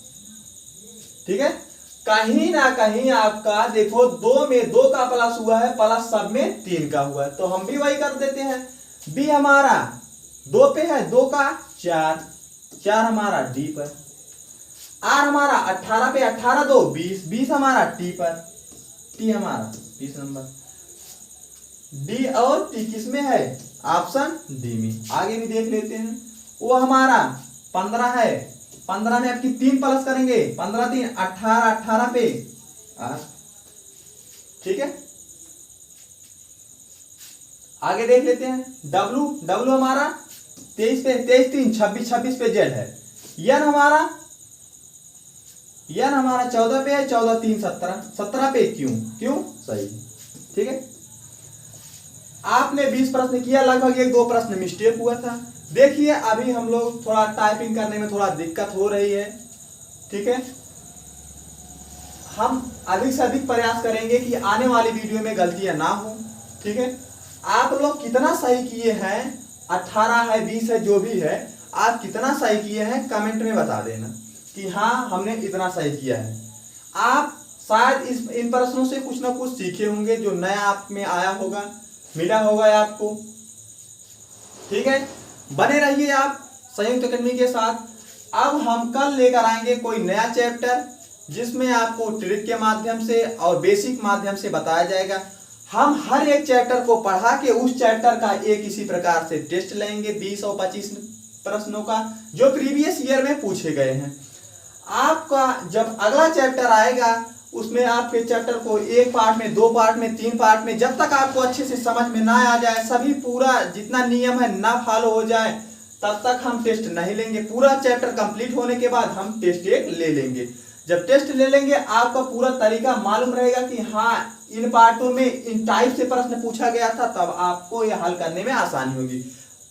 ठीक है, कहीं ना कहीं आपका देखो 2 में 2 का प्लस हुआ है, प्लस सब में 3 का हुआ है, तो हम भी वही कर देते हैं। बी हमारा 2 पे है, 2 का 4, 4 हमारा डी पर। आर हमारा 18 पे, 18 2 20, 20 हमारा टी पर, टी हमारा 20 नंबर। डी और टी किस में है? ऑप्शन डी में। आगे भी देख लेते हैं। वो हमारा 15 है, 15 में आपकी 3 प्लस करेंगे, 15 3 18, 18 पे आर। ठीक है, आगे देख लेते हैं। डब्लू, डब्लू हमारा 23 पे, 23 3 26, 26 पे जेड है। यन हमारा 14 पे है, 14 3 17, 17 पे क्यों, क्यों सही। ठीक है, आपने 20 प्रश्न किया, लगभग 1-2 प्रश्न मिस्टेक हुआ था। देखिए अभी हम लोग थोड़ा टाइपिंग करने में थोड़ा दिक्कत हो रही है। ठीक है, हम अधिक से अधिक प्रयास करेंगे कि आने वाली वीडियो में गलतियां ना हो। ठीक है, आप लोग कितना सही किए हैं, 18 है 20 है जो भी है, आप कितना सही किए हैं कमेंट में बता देना कि हाँ हमने इतना सही किया है। आप शायद इन प्रश्नों से कुछ ना कुछ सीखे होंगे, जो नया आप में आया होगा, मिला होगा आपको। ठीक है, बने रहिए आप संयुक्त अकेडमी के साथ। अब हम कल लेकर आएंगे कोई नया चैप्टर, जिसमें आपको ट्रिक के माध्यम से और बेसिक माध्यम से बताया जाएगा। हम हर एक चैप्टर को पढ़ा के उस चैप्टर का एक इसी प्रकार से टेस्ट लेंगे, 20 और 25 प्रश्नों का, जो प्रीवियस ईयर में पूछे गए हैं। आपका जब अगला चैप्टर आएगा, उसमें आपके चैप्टर को 1 पार्ट में, 2 पार्ट में, 3 पार्ट में, जब तक आपको अच्छे से समझ में ना आ जाए, सभी पूरा जितना नियम है ना फॉलो हो जाए, तब तक हम टेस्ट नहीं लेंगे। पूरा चैप्टर कंप्लीट होने के बाद हम टेस्ट एक ले लेंगे। जब टेस्ट ले लेंगे, आपका पूरा तरीका मालूम रहेगा कि हाँ इन पार्टों में इन टाइप से प्रश्न पूछा गया था, तब आपको यह हल करने में आसानी होगी।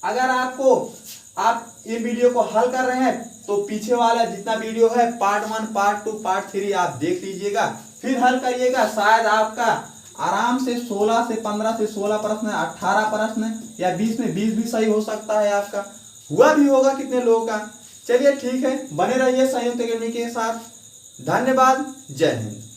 अगर आप इन वीडियो को हल कर रहे हैं, तो पीछे वाला जितना वीडियो है पार्ट 1, पार्ट 2, पार्ट 3 आप देख लीजिएगा, फिर हल करिएगा। शायद आपका आराम से 16 से 15 से 16 प्रश्न, 18 प्रश्न या 20 में 20 भी सही हो सकता है। आपका हुआ भी होगा कितने लोगों का। चलिए ठीक है, बने रहिए संयुक्त अकेडमी के साथ। धन्यवाद, जय हिंद।